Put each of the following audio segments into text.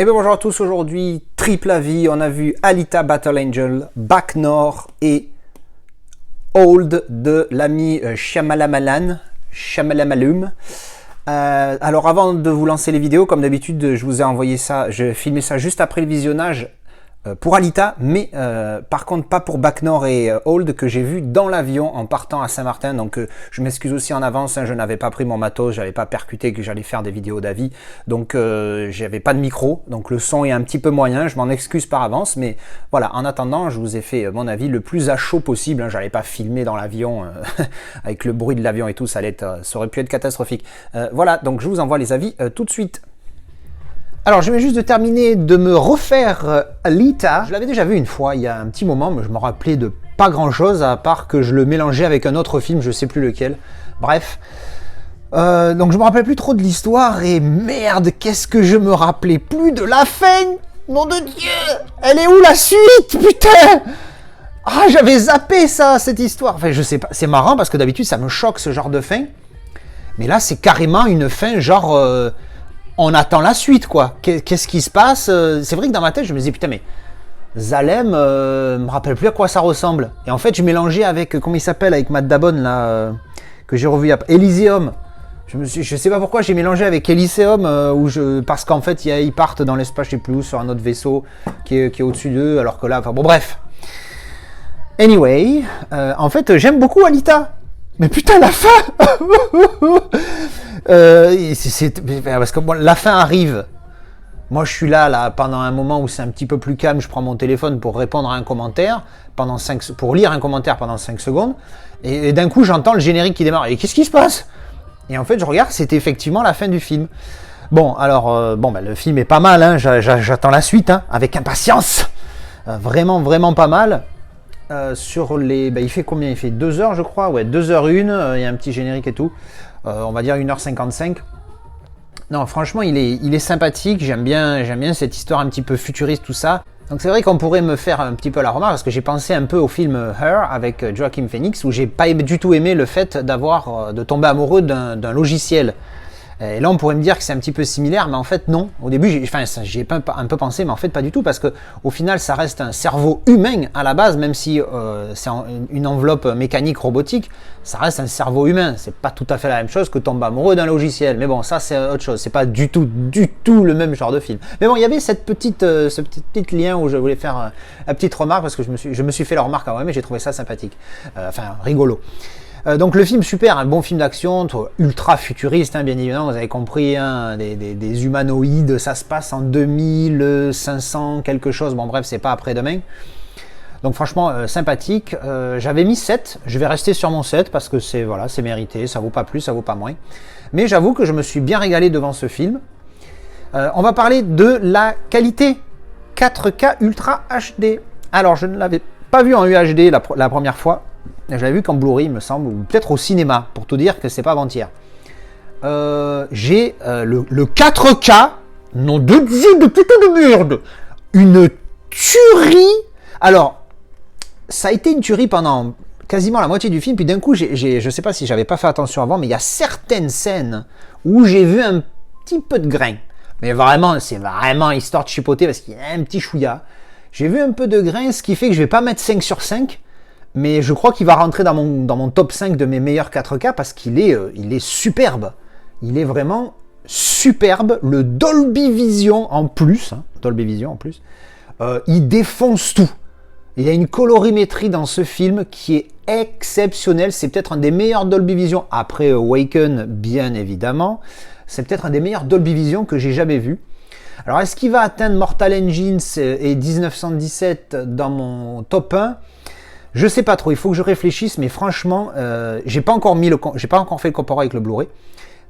Et bien bonjour à tous, aujourd'hui triple avis, on a vu Alita Battle Angel, Back North et Old de l'ami Shyamalan. Alors avant de vous lancer les vidéos, comme d'habitude je vous ai envoyé ça, je filmé ça juste après le visionnage pour Alita, mais par contre pas pour Back North et Old que j'ai vu dans l'avion en partant à Saint-Martin. Donc je m'excuse aussi en avance, hein, je n'avais pas pris mon matos, j'avais pas percuté que j'allais faire des vidéos d'avis, donc j'avais pas de micro, donc le son est un petit peu moyen, je m'en excuse par avance, mais voilà, en attendant je vous ai fait mon avis le plus à chaud possible, hein, j'allais pas filmer dans l'avion avec le bruit de l'avion et tout, ça aurait pu être catastrophique. Voilà, donc je vous envoie les avis tout de suite. Alors, je viens juste de terminer de me refaire Alita. Je l'avais déjà vu une fois, il y a un petit moment, mais je me rappelais de pas grand-chose, à part que je le mélangeais avec un autre film, je sais plus lequel. Bref. Donc, je me rappelle plus trop de l'histoire, et merde, qu'est-ce que je me rappelais plus de la fin. Nom de Dieu, elle est où la suite, putain? Ah, j'avais zappé ça, cette histoire. Enfin, je sais pas, c'est marrant, parce que d'habitude, ça me choque, ce genre de fin. Mais là, c'est carrément une fin, genre... on attend la suite, quoi. Qu'est-ce qui se passe? C'est vrai que dans ma tête, je me disais, putain, mais Zalem, me rappelle plus à quoi ça ressemble. Et en fait, je mélangeais avec, comment il s'appelle, avec Matt Damon, là, que j'ai revu après, Elysium. Je sais pas pourquoi j'ai mélangé avec Elysium, parce qu'en fait, ils partent dans l'espace, je sais plus où, sur un autre vaisseau qui est au-dessus d'eux, alors que là, enfin bon, bref. Anyway, en fait, j'aime beaucoup Alita. Mais putain, la fin parce que bon, la fin arrive. Moi, je suis là pendant un moment où c'est un petit peu plus calme. Je prends mon téléphone pour répondre à un commentaire, pour lire un commentaire pendant 5 secondes. Et d'un coup, j'entends le générique qui démarre. Et qu'est-ce qui se passe? Et en fait, je regarde, c'était effectivement la fin du film. Bon, alors, le film est pas mal. Hein, j'attends la suite hein, avec impatience. Vraiment, vraiment pas mal. Sur les... il fait combien? Il fait 2 heures, je crois. Ouais, 2h01. Il y a un petit générique et tout. On va dire 1h55. Non, franchement, il est sympathique. J'aime bien cette histoire un petit peu futuriste, tout ça. Donc c'est vrai qu'on pourrait me faire un petit peu la remarque, parce que j'ai pensé un peu au film Her avec Joaquin Phoenix, où j'ai pas du tout aimé le fait de tomber amoureux d'un logiciel. Et là, on pourrait me dire que c'est un petit peu similaire, mais en fait, non. Au début, j'y ai un peu pensé, mais en fait, pas du tout, parce que au final, ça reste un cerveau humain à la base, même si c'est une enveloppe mécanique robotique, ça reste un cerveau humain. C'est pas tout à fait la même chose que tomber amoureux d'un logiciel. Mais bon, ça, c'est autre chose. C'est pas du tout le même genre de film. Mais bon, il y avait ce petit lien où je voulais faire une petite remarque, parce que je me suis fait la remarque quand même, et j'ai trouvé ça sympathique. Rigolo. Donc le film super, un bon film d'action, ultra futuriste, hein, bien évidemment, vous avez compris, hein, des humanoïdes, ça se passe en 2500 quelque chose, bon bref, c'est pas après-demain. Donc franchement, sympathique. J'avais mis 7, je vais rester sur mon 7 parce que c'est mérité, ça vaut pas plus, ça vaut pas moins. Mais j'avoue que je me suis bien régalé devant ce film. On va parler de la qualité 4K Ultra HD. Alors je ne l'avais pas vu en UHD la première fois. Je l'avais vu qu'en Blu-ray, il me semble, ou peut-être au cinéma, pour tout dire que c'est pas avant-hier. J'ai le 4K, nom de Dieu de putain de merde, une tuerie. Alors, ça a été une tuerie pendant quasiment la moitié du film, puis d'un coup, je sais pas si j'avais pas fait attention avant, mais il y a certaines scènes où j'ai vu un petit peu de grain. Mais vraiment, c'est vraiment histoire de chipoter, parce qu'il y a un petit chouïa. J'ai vu un peu de grain, ce qui fait que je vais pas mettre 5 sur 5, mais je crois qu'il va rentrer dans mon top 5 de mes meilleurs 4K parce qu'il est superbe. Il est vraiment superbe. Le Dolby Vision en plus, il défonce tout. Il y a une colorimétrie dans ce film qui est exceptionnelle. C'est peut-être un des meilleurs Dolby Vision, après Awaken bien évidemment. C'est peut-être un des meilleurs Dolby Vision que j'ai jamais vu. Alors est-ce qu'il va atteindre Mortal Engines et 1917 dans mon top 1 ? Je sais pas trop, il faut que je réfléchisse, mais franchement, j'ai pas encore fait le comparaison avec le Blu-ray,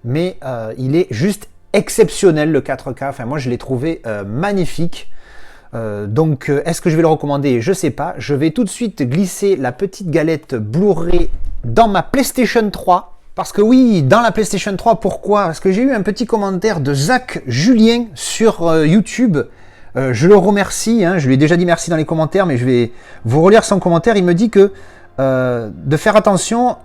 mais il est juste exceptionnel le 4K. Enfin, moi je l'ai trouvé magnifique. Donc, est-ce que je vais le recommander? Je sais pas. Je vais tout de suite glisser la petite galette Blu-ray dans ma PlayStation 3. Parce que oui, dans la PlayStation 3, pourquoi? Parce que j'ai eu un petit commentaire de Zach Julien sur YouTube. Je le remercie, hein, je lui ai déjà dit merci dans les commentaires, mais je vais vous relire son commentaire. Il me dit que de faire attention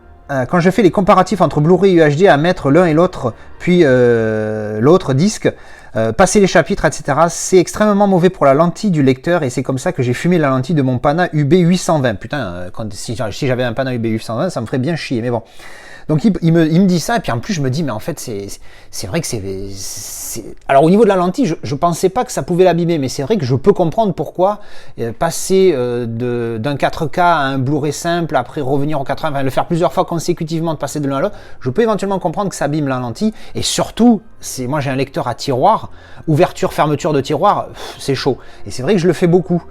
quand je fais les comparatifs entre Blu-ray et UHD à mettre l'un et l'autre, puis l'autre disque, Passer les chapitres, etc. C'est extrêmement mauvais pour la lentille du lecteur et c'est comme ça que j'ai fumé la lentille de mon Pana UB820. Putain, si j'avais un Pana UB820, ça me ferait bien chier, mais bon. Donc il me dit ça, et puis en plus je me dis, mais en fait c'est vrai que c'est... Alors au niveau de la lentille, je pensais pas que ça pouvait l'abîmer, mais c'est vrai que je peux comprendre pourquoi passer d'un 4K à un Blu-ray simple, après revenir au 80, enfin, le faire plusieurs fois consécutivement, de passer de l'un à l'autre, je peux éventuellement comprendre que ça abîme la lentille, et surtout, moi j'ai un lecteur à tiroir, ouverture, fermeture de tiroir, c'est chaud, et c'est vrai que je le fais beaucoup,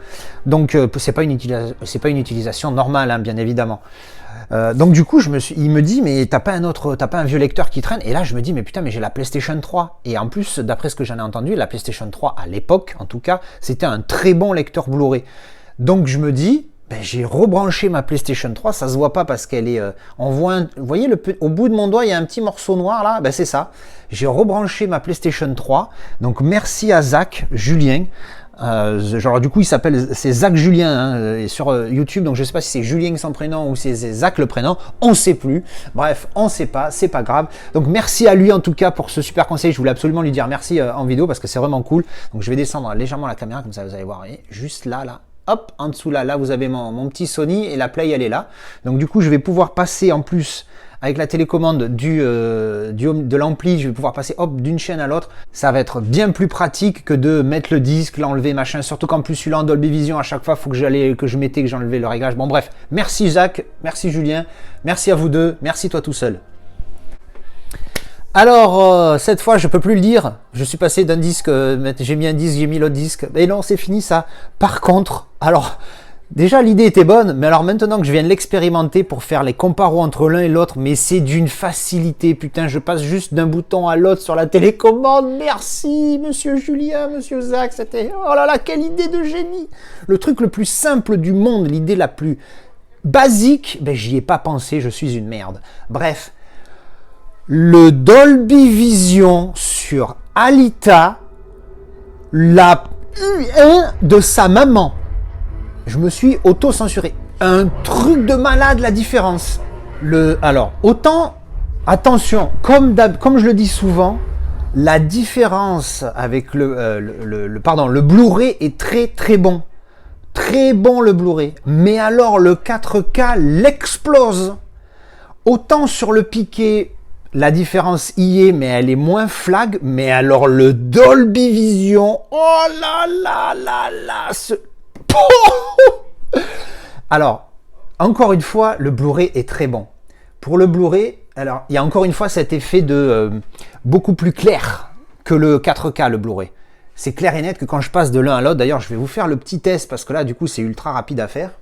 donc c'est pas une utilisation normale, hein, bien évidemment. Donc du coup, il me dit, mais t'as pas un vieux lecteur qui traîne? Et là, je me dis, mais putain, mais j'ai la PlayStation 3. Et en plus, d'après ce que j'en ai entendu, la PlayStation 3, à l'époque, en tout cas, c'était un très bon lecteur Blu-ray. Donc je me dis, ben, j'ai rebranché ma PlayStation 3, ça se voit pas parce qu'elle est... vous voyez, au bout de mon doigt, il y a un petit morceau noir là, ben c'est ça. J'ai rebranché ma PlayStation 3. Donc merci à Zach, Julien. Genre du coup c'est Zach Julien hein, sur YouTube, donc je sais pas si c'est Julien son prénom ou c'est Zach le prénom, on sait plus, bref on sait pas, c'est pas grave. Donc merci à lui en tout cas pour ce super conseil, je voulais absolument lui dire merci en vidéo parce que c'est vraiment cool. Donc je vais descendre légèrement la caméra comme ça vous allez voir, et juste là, hop, en dessous là vous avez mon petit Sony et la Play elle est là. Donc du coup je vais pouvoir passer en plus avec la télécommande de l'ampli, je vais pouvoir passer hop d'une chaîne à l'autre. Ça va être bien plus pratique que de mettre le disque, l'enlever, machin. Surtout qu'en plus celui-là en Dolby Vision, à chaque fois, il faut que j'enlevais le réglage. Bon bref, merci Zach, merci Julien, merci à vous deux, merci toi tout seul. Alors, cette fois, je peux plus le dire. Je suis passé d'un disque, j'ai mis un disque, j'ai mis l'autre disque. Et non, c'est fini ça. Par contre, alors... Déjà l'idée était bonne, mais alors maintenant que je viens de l'expérimenter pour faire les comparos entre l'un et l'autre, mais c'est d'une facilité, putain, je passe juste d'un bouton à l'autre sur la télécommande. Merci monsieur Julien, monsieur Zach, c'était... Oh là là, quelle idée de génie! Le truc le plus simple du monde, l'idée la plus basique, ben j'y ai pas pensé, je suis une merde. Bref, le Dolby Vision sur Alita, la U1 de sa maman. Je me suis auto-censuré. Un truc de malade la différence. Alors, autant, attention, comme je le dis souvent, la différence avec le Blu-ray est très très bon. Très bon le Blu-ray. Mais alors le 4K l'explose. Autant sur le piqué, la différence y est, mais elle est moins flag. Mais alors le Dolby Vision, oh là là là là, Alors, encore une fois, le Blu-ray est très bon. Pour le Blu-ray, alors il y a encore une fois cet effet de beaucoup plus clair que le 4K, le Blu-ray. C'est clair et net que quand je passe de l'un à l'autre, d'ailleurs je vais vous faire le petit test parce que là du coup c'est ultra rapide à faire.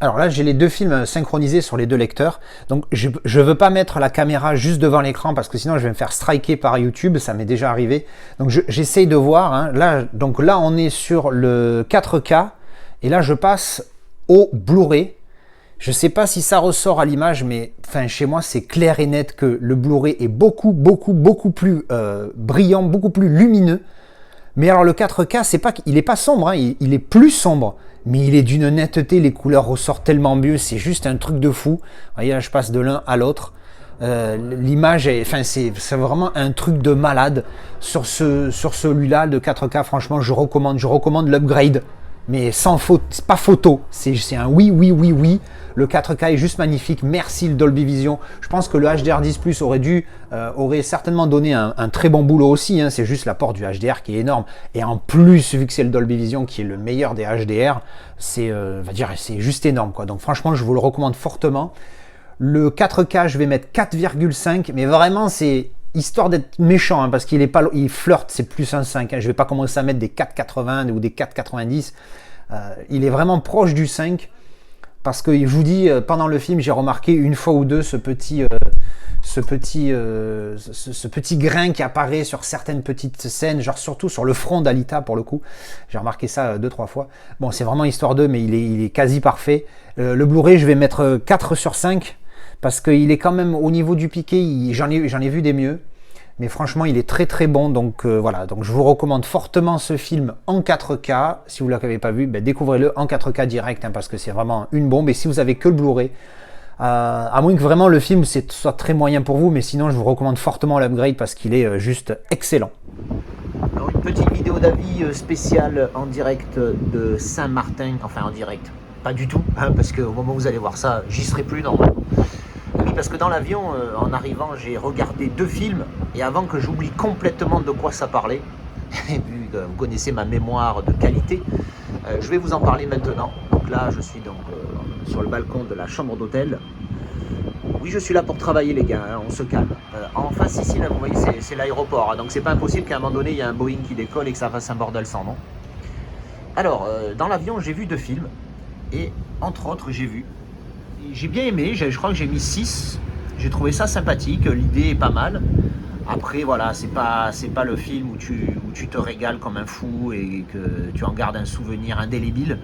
Alors là j'ai les deux films synchronisés sur les deux lecteurs, donc je ne veux pas mettre la caméra juste devant l'écran parce que sinon je vais me faire striker par YouTube, ça m'est déjà arrivé. Donc j'essaye de voir, hein. Donc là on est sur le 4K. Et là, je passe au Blu-ray. Je ne sais pas si ça ressort à l'image, mais enfin, chez moi, c'est clair et net que le Blu-ray est beaucoup plus brillant, beaucoup plus lumineux. Mais alors, le 4K, il n'est pas sombre, hein, il est plus sombre, mais il est d'une netteté, les couleurs ressortent tellement mieux, c'est juste un truc de fou. Vous voyez, là, je passe de l'un à l'autre. L'image, c'est vraiment un truc de malade. Sur celui-là, de 4K, franchement, je recommande l'upgrade. Mais sans faute, c'est pas photo, c'est un oui. Le 4K est juste magnifique. Merci le Dolby Vision. Je pense que le HDR10+ aurait certainement donné un très bon boulot aussi. Hein. C'est juste l'apport du HDR qui est énorme. Et en plus, vu que c'est le Dolby Vision qui est le meilleur des HDR, c'est juste énorme, quoi. Donc franchement, je vous le recommande fortement. Le 4K, je vais mettre 4,5, mais vraiment, c'est histoire d'être méchant, hein, parce il flirte, c'est plus un 5. Hein. Je vais pas commencer à mettre des 4,80 ou des 4,90. Il est vraiment proche du 5. Parce que je vous dis, pendant le film, j'ai remarqué une fois ou deux ce petit grain qui apparaît sur certaines petites scènes, genre surtout sur le front d'Alita pour le coup. J'ai remarqué ça 2-3 fois. Bon, c'est vraiment histoire d'eux, mais il est quasi parfait. Le Blu-ray, je vais mettre 4 sur 5 parce qu'il est quand même au niveau du piqué, j'en ai vu des mieux. Mais franchement, il est très très bon, donc voilà. Donc je vous recommande fortement ce film en 4K. Si vous ne l'avez pas vu, ben, découvrez-le en 4K direct, hein, parce que c'est vraiment une bombe. Et si vous avez que le Blu-ray, À moins que vraiment le film soit très moyen pour vous, mais sinon je vous recommande fortement l'Upgrade parce qu'il est juste excellent. Alors une petite vidéo d'avis spéciale en direct de Saint-Martin, enfin en direct, pas du tout, hein, parce qu'au moment où vous allez voir ça, j'y serai plus normalement. Oui, parce que dans l'avion, en arrivant, j'ai regardé 2 films, et avant que j'oublie complètement de quoi ça parlait, vu que vous connaissez ma mémoire de qualité, je vais vous en parler maintenant. Donc là, je suis donc sur le balcon de la chambre d'hôtel. Oui, je suis là pour travailler les gars, hein, on se calme. En face ici, là, vous voyez, c'est l'aéroport, hein, donc c'est pas impossible qu'à un moment donné, il y ait un Boeing qui décolle et que ça fasse un bordel sans nom. Alors, dans l'avion, j'ai vu 2 films, et entre autres, j'ai bien aimé, je crois que j'ai mis 6, j'ai trouvé ça sympathique, l'idée est pas mal. Après, voilà, c'est pas le film où tu te régales comme un fou et que tu en gardes un souvenir indélébile.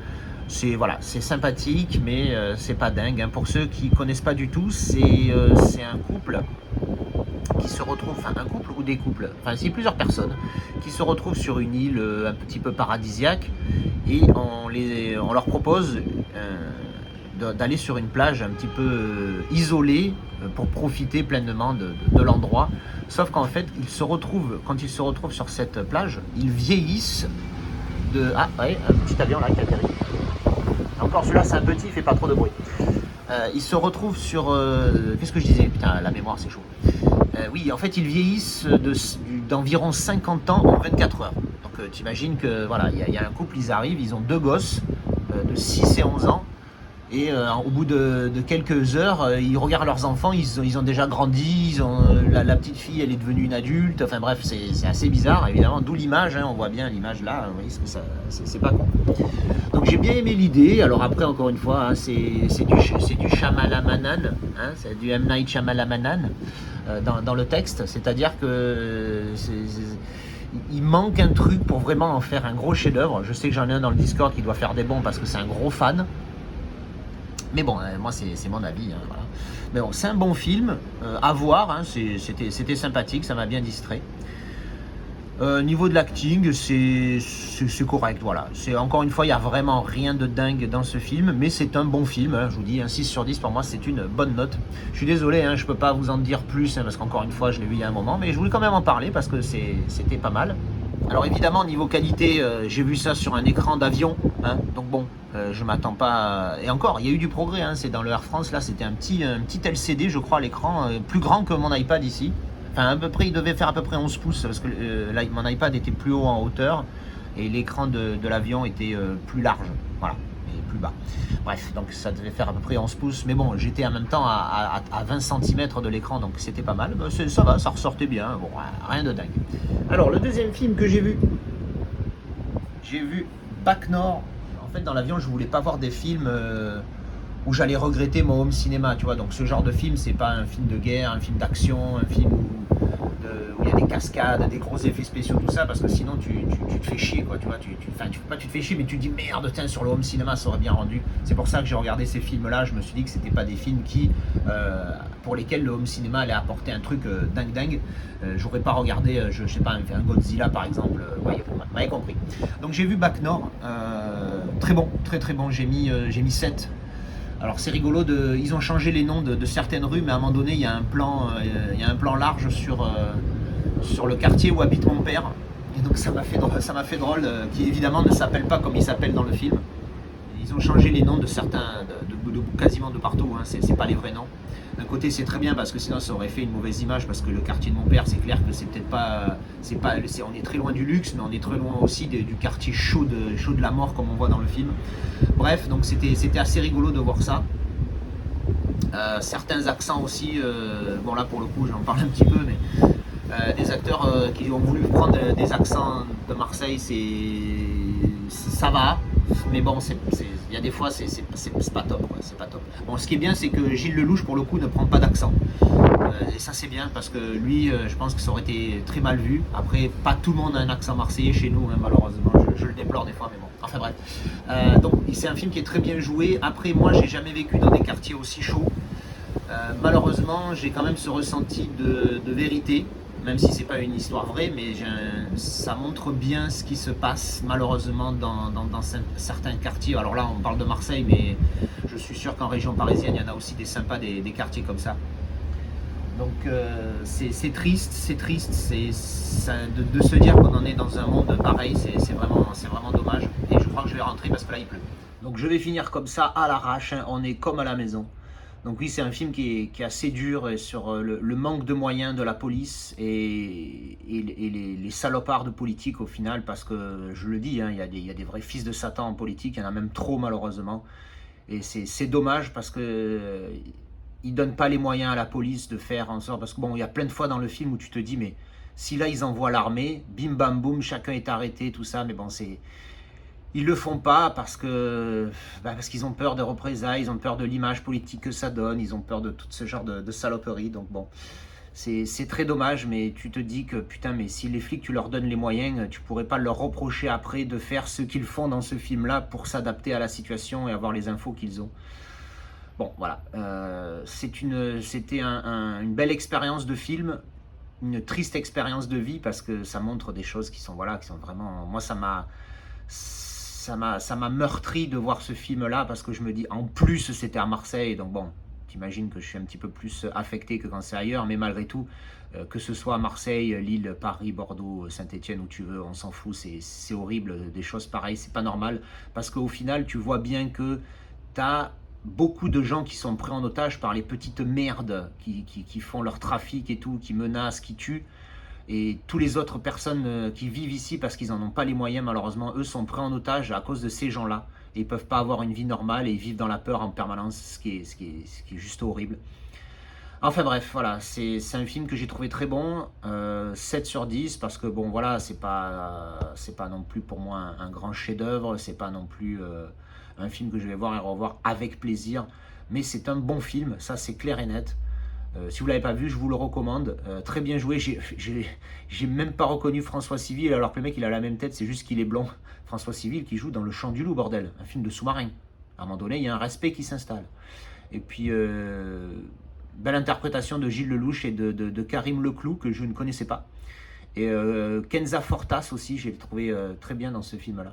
C'est sympathique, mais c'est pas dingue, hein. Pour ceux qui connaissent pas du tout, c'est un couple qui se retrouve, enfin un couple ou des couples, enfin c'est plusieurs personnes qui se retrouvent sur une île un petit peu paradisiaque, et on leur propose d'aller sur une plage un petit peu isolée pour profiter pleinement de l'endroit. Sauf qu'en fait, quand ils se retrouvent sur cette plage, ils vieillissent de... Ah, ouais, un petit avion là qui atterrit. Encore celui-là, c'est un petit, il fait pas trop de bruit. Ils se retrouvent sur... Qu'est-ce que je disais? Putain, la mémoire, c'est chaud. Oui, en fait, ils vieillissent d'environ 50 ans en 24 heures. Donc, t'imagines que, voilà, il y a un couple, ils arrivent, ils ont 2 gosses de 6 et 11 ans. Et au bout de quelques heures, ils regardent leurs enfants, ils ont déjà grandi, la petite fille elle est devenue une adulte, enfin bref, c'est assez bizarre évidemment, d'où l'image, hein, on voit bien l'image là, vous voyez, c'est pas con. Donc j'ai bien aimé l'idée, alors après encore une fois, hein, c'est du Shyamalamanan, hein, c'est du M. Night Shyamalamanan dans le texte, c'est-à-dire que il manque un truc pour vraiment en faire un gros chef-d'œuvre. Je sais que j'en ai un dans le Discord qui doit faire des bons parce que c'est un gros fan. Mais bon, moi c'est mon avis, hein, voilà. Mais bon, c'est un bon film à voir, hein, c'était sympathique, ça m'a bien distrait. Niveau de l'acting, c'est correct, voilà. Encore une fois, il n'y a vraiment rien de dingue dans ce film, mais c'est un bon film, hein, je vous dis, un 6 sur 10 pour moi, c'est une bonne note. Je suis désolé, hein, je ne peux pas vous en dire plus, hein, parce qu'encore une fois, je l'ai vu il y a un moment, mais je voulais quand même en parler parce que c'était pas mal. Alors évidemment, niveau qualité, j'ai vu ça sur un écran d'avion, hein, donc bon, je m'attends pas... Et encore, il y a eu du progrès, hein, c'est dans le Air France, là c'était un petit LCD, je crois, à l'écran, plus grand que mon iPad ici. Enfin, à peu près, il devait faire à peu près 11 pouces, parce que là, mon iPad était plus haut en hauteur, et l'écran de l'avion était plus large, voilà, et plus bas. Bref, donc ça devait faire à peu près 11 pouces, mais bon, j'étais en même temps à 20 cm de l'écran, donc c'était pas mal. Ça va, ça ressortait bien, bon, rien de dingue. Alors, le deuxième film que j'ai vu Bac Nord. En fait, dans l'avion, je voulais pas voir des films où j'allais regretter mon home cinéma, tu vois. Donc, ce genre de film, c'est pas un film de guerre, un film d'action, un film où il y a des cascades, des gros effets spéciaux, tout ça, parce que sinon, tu te fais chier, quoi, tu vois. Tu te fais chier, mais tu te dis merde, tiens, sur le home cinéma, ça aurait bien rendu. C'est pour ça que j'ai regardé ces films-là. Je me suis dit que c'était pas des films pour lesquels le home cinéma allait apporter un truc dingue. J'aurais pas regardé, je sais pas, un Godzilla par exemple, vous m'avez compris. Donc j'ai vu Bac Nord, très bon, très bon, j'ai mis 7. Alors c'est rigolo, ils ont changé les noms de certaines rues, mais à un moment donné il y a un plan large sur le quartier où habite mon père, et donc ça m'a fait drôle, qui évidemment ne s'appelle pas comme il s'appelle dans le film. Ils ont changé les noms de certains, quasiment de partout, hein, c'est pas les vrais noms. D'un côté c'est très bien parce que sinon ça aurait fait une mauvaise image, parce que le quartier de mon père, c'est clair que c'est peut-être pas, on est très loin du luxe, mais on est très loin aussi du quartier chaud de la mort comme on voit dans le film. Bref, donc c'était assez rigolo de voir ça. Certains accents aussi, bon là pour le coup j'en parle un petit peu, mais des acteurs qui ont voulu prendre des accents de Marseille, ça va, mais bon, il y a des fois c'est pas top, quoi, c'est pas top. Bon, ce qui est bien, c'est que Gilles Lelouch pour le coup ne prend pas d'accent, et ça c'est bien, parce que lui, je pense que ça aurait été très mal vu. Après, pas tout le monde a un accent marseillais chez nous, hein, malheureusement, je le déplore des fois, mais bon, enfin bref. Donc c'est un film qui est très bien joué. Après, moi j'ai jamais vécu dans des quartiers aussi chauds. Malheureusement, j'ai quand même ce ressenti de vérité. même si c'est pas une histoire vraie, mais ça montre bien ce qui se passe malheureusement dans certains quartiers. Alors là, on parle de Marseille, mais je suis sûr qu'en région parisienne, il y en a aussi des sympas, des quartiers comme ça. Donc c'est triste, de se dire qu'on en est dans un monde pareil, c'est vraiment dommage. Et je crois que je vais rentrer parce que là il pleut. Donc je vais finir comme ça à l'arrache, hein, on est comme à la maison. Donc oui, c'est un film qui est assez dur sur le manque de moyens de la police et les salopards de politique au final, parce que je le dis, hein, il y a des vrais fils de Satan en politique, il y en a même trop malheureusement. Et c'est dommage parce que ils donnent pas les moyens à la police de faire en sorte, parce que bon, il y a plein de fois dans le film où tu te dis, mais si là ils envoient l'armée, bim bam boum, chacun est arrêté, tout ça, mais bon, ils le font pas parce qu'ils ont peur de représailles, ils ont peur de l'image politique que ça donne, ils ont peur de tout ce genre de saloperies, donc bon, c'est très dommage, mais tu te dis que putain, mais si les flics tu leur donnes les moyens, tu pourrais pas leur reprocher après de faire ce qu'ils font dans ce film-là pour s'adapter à la situation et avoir les infos qu'ils ont. Bon, voilà, c'était une belle expérience de film, une triste expérience de vie parce que ça montre des choses qui sont vraiment. Moi, ça m'a meurtri de voir ce film-là parce que je me dis, en plus, c'était à Marseille, donc bon, t'imagines que je suis un petit peu plus affecté que quand c'est ailleurs, mais malgré tout, que ce soit à Marseille, Lille, Paris, Bordeaux, Saint-Étienne, où tu veux, on s'en fout, c'est horrible, des choses pareilles, c'est pas normal parce qu'au final, tu vois bien que t'as beaucoup de gens qui sont pris en otage par les petites merdes qui font leur trafic et tout, qui menacent, qui tuent. Et toutes les autres personnes qui vivent ici parce qu'ils n'en ont pas les moyens, malheureusement, eux sont pris en otage à cause de ces gens-là. Et ils ne peuvent pas avoir une vie normale et ils vivent dans la peur en permanence, ce qui est juste horrible. Enfin bref, voilà, c'est un film que j'ai trouvé très bon, 7 sur 10, parce que bon voilà, c'est pas non plus pour moi un grand chef-d'œuvre, c'est pas non plus un film que je vais voir et revoir avec plaisir, mais c'est un bon film, ça c'est clair et net. Si vous ne l'avez pas vu, je vous le recommande, très bien joué, j'ai même pas reconnu François Civil, alors que le mec il a la même tête, c'est juste qu'il est blond. François Civil qui joue dans Le Chant du Loup, bordel, un film de sous-marin. À un moment donné, il y a un respect qui s'installe. Et puis... belle interprétation de Gilles Lelouch et de Karim Leclou, que je ne connaissais pas. Et Kenza Fortas aussi, j'ai trouvé très bien dans ce film-là.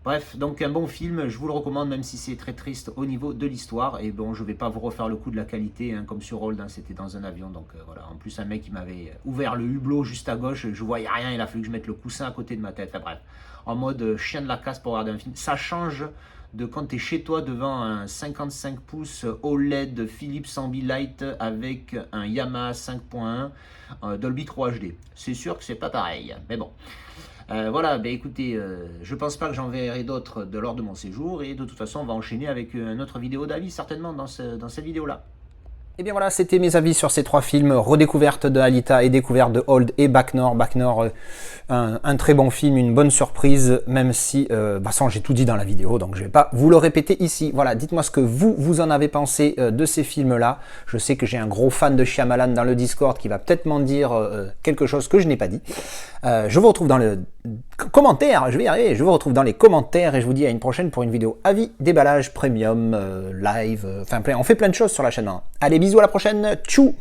Bref, donc un bon film, je vous le recommande, même si c'est très triste au niveau de l'histoire. Et bon, je ne vais pas vous refaire le coup de la qualité, hein, comme sur Hold, hein, c'était dans un avion. Donc voilà, en plus un mec qui m'avait ouvert le hublot juste à gauche, je voyais rien, il a fallu que je mette le coussin à côté de ma tête. Enfin bref, en mode chien de la casse pour regarder un film. Ça change de quand tu es chez toi devant un 55 pouces OLED Philips Ambilight avec un Yamaha 5.1 Dolby 3 HD. C'est sûr que c'est pas pareil, mais bon. Voilà, ben écoutez, je pense pas que j'en verrai d'autres de lors de mon séjour et de toute façon on va enchaîner avec une autre vidéo d'avis certainement dans cette vidéo-là. Et bien voilà, c'était mes avis sur ces 3 films, redécouverte de Alita et découverte de Hold et Bac Nord. Bac Nord, un très bon film, une bonne surprise, même si, j'ai tout dit dans la vidéo, donc je vais pas vous le répéter ici. Voilà, dites-moi ce que vous en avez pensé de ces films-là. Je sais que j'ai un gros fan de Shyamalan dans le Discord qui va peut-être m'en dire quelque chose que je n'ai pas dit. Je vous retrouve dans le commentaire, je vais y arriver, je vous retrouve dans les commentaires et je vous dis à une prochaine pour une vidéo avis, déballage, premium, live, on fait plein de choses sur la chaîne. Allez, bisous à la prochaine, tchou!